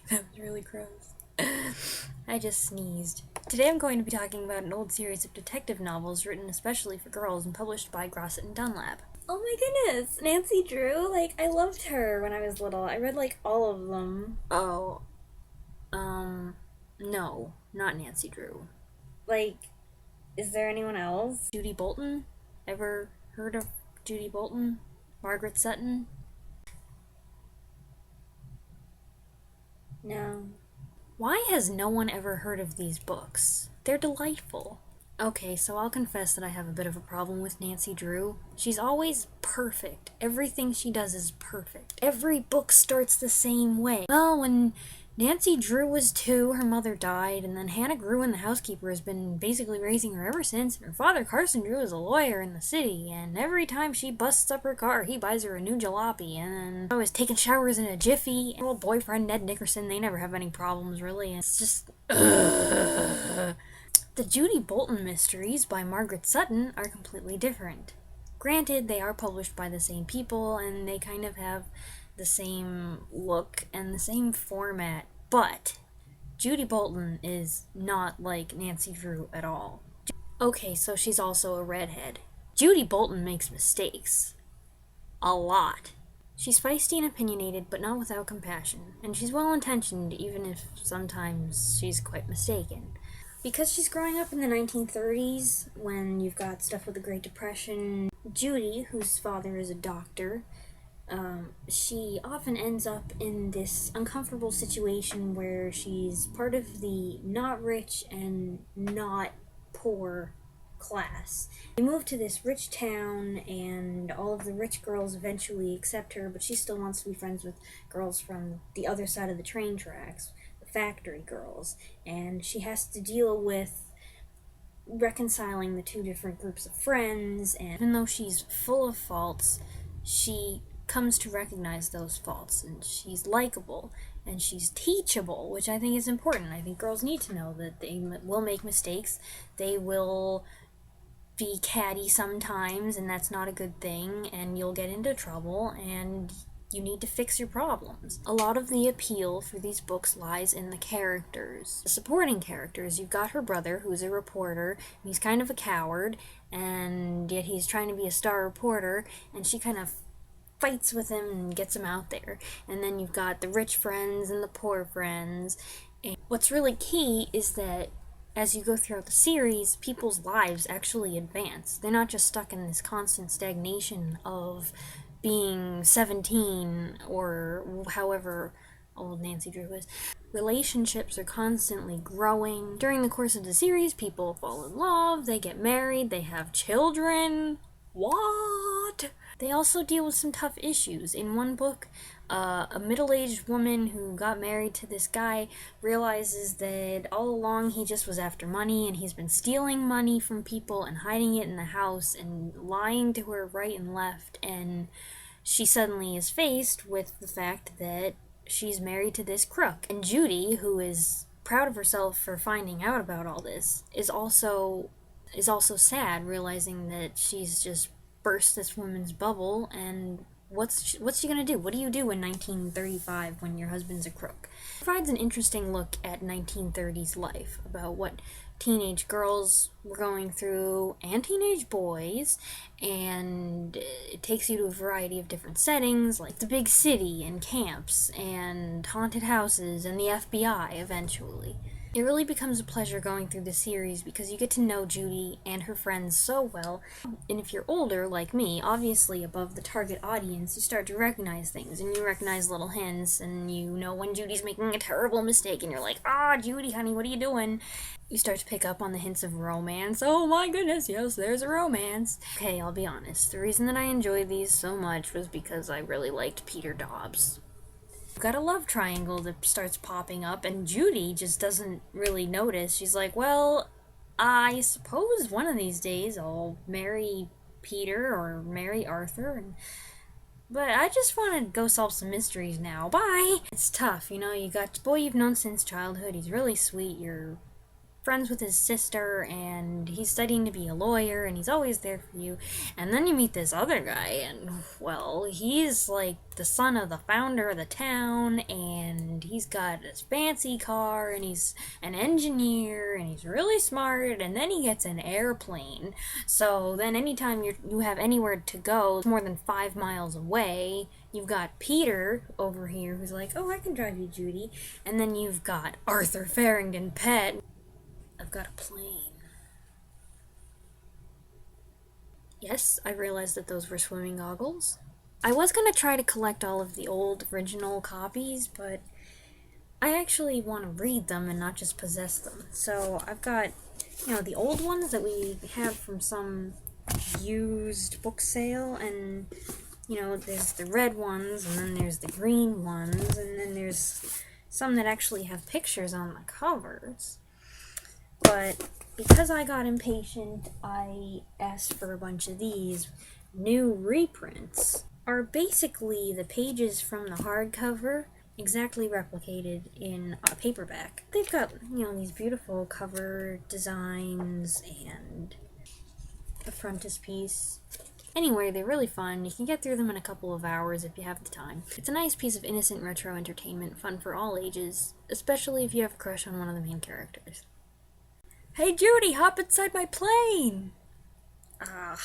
That was really gross. I just sneezed. Today I'm going to be talking about an old series of detective novels written especially for girls and published by Grosset and Dunlap. Oh my goodness, Nancy Drew? I loved her when I was little. I read, all of them. Oh, no, not Nancy Drew. Like, is there anyone else? Judy Bolton? Ever heard of Judy Bolton? Margaret Sutton? No. Why has no one ever heard of these books? They're delightful. Okay, so I'll confess that I have a bit of a problem with Nancy Drew. She's always perfect. Everything she does is perfect. Every book starts the same way. Well, when Nancy Drew was 2, her mother died, and then Hannah Grew, the housekeeper, has been basically raising her ever since. Her father, Carson Drew, is a lawyer in the city, and every time she busts up her car, he buys her a new jalopy, and then always taking showers in a jiffy. Her old boyfriend, Ned Nickerson, they never have any problems, really, and it's just... Ugh. The Judy Bolton mysteries by Margaret Sutton are completely different. Granted, they are published by the same people, and they kind of have the same look and the same format, but Judy Bolton is not like Nancy Drew at all. Okay, so she's also a redhead. Judy Bolton makes mistakes. A lot. She's feisty and opinionated, but not without compassion, and she's well-intentioned even if sometimes she's quite mistaken. Because she's growing up in the 1930s, when you've got stuff with the Great Depression, Judy, whose father is a doctor, she often ends up in this uncomfortable situation where she's part of the not rich and not poor class. They move to this rich town, and all of the rich girls eventually accept her, but she still wants to be friends with girls from the other side of the train tracks, the factory girls, and she has to deal with reconciling the two different groups of friends, and even though she's full of faults, she comes to recognize those faults, and she's likable, and she's teachable, which I think is important. I think girls need to know that they will make mistakes, they will be catty sometimes, and that's not a good thing, and you'll get into trouble, and you need to fix your problems. A lot of the appeal for these books lies in the characters. The supporting characters, you've got her brother, who's a reporter, and he's kind of a coward, and yet he's trying to be a star reporter, and she kind of fights with him and gets him out there. And then you've got the rich friends and the poor friends. And what's really key is that as you go throughout the series, people's lives actually advance. They're not just stuck in this constant stagnation of being 17 or however old Nancy Drew is. Relationships are constantly growing. During the course of the series, people fall in love, they get married, they have children. What? They also deal with some tough issues. In one book, a middle-aged woman who got married to this guy realizes that all along he just was after money, and he's been stealing money from people and hiding it in the house and lying to her right and left, and she suddenly is faced with the fact that she's married to this crook. And Judy, who is proud of herself for finding out about all this, is also sad, realizing that she's just burst this woman's bubble, and what's she gonna do? What do you do in 1935 when your husband's a crook? It provides an interesting look at 1930s life, about what teenage girls were going through, and teenage boys, and it takes you to a variety of different settings, like the big city, and camps, and haunted houses, and the FBI, eventually. It really becomes a pleasure going through the series because you get to know Judy and her friends so well, and if you're older, like me, obviously above the target audience, you start to recognize things, and you recognize little hints, and you know when Judy's making a terrible mistake, and you're like, Judy, honey, what are you doing? You start to pick up on the hints of romance. Oh my goodness, yes, there's a romance. Okay, I'll be honest, the reason that I enjoyed these so much was because I really liked Peter Dobbs. You've got a love triangle that starts popping up, and Judy just doesn't really notice. She's like, well, I suppose one of these days I'll marry Peter or marry Arthur, but I just want to go solve some mysteries now. Bye! It's tough, you got the boy you've known since childhood. He's really sweet. You're friends with his sister, and he's studying to be a lawyer, and he's always there for you. And then you meet this other guy, and, well, he's like the son of the founder of the town, and he's got this fancy car, and he's an engineer, and he's really smart, and then he gets an airplane. So then anytime you have anywhere to go more than 5 miles away, you've got Peter over here who's like, oh, I can drive you, Judy. And then you've got Arthur Farrington Pett. I've got a plane. Yes, I realized that those were swimming goggles. I was going to try to collect all of the old original copies, but I actually want to read them and not just possess them. So I've got, the old ones that we have from some used book sale, and, there's the red ones, and then there's the green ones, and then there's some that actually have pictures on the covers. But because I got impatient, I asked for a bunch of these. New reprints are basically the pages from the hardcover exactly replicated in a paperback. They've got, these beautiful cover designs and the frontispiece. Anyway, they're really fun. You can get through them in a couple of hours if you have the time. It's a nice piece of innocent retro entertainment, fun for all ages, especially if you have a crush on one of the main characters. Hey Judy, hop inside my plane! Ugh.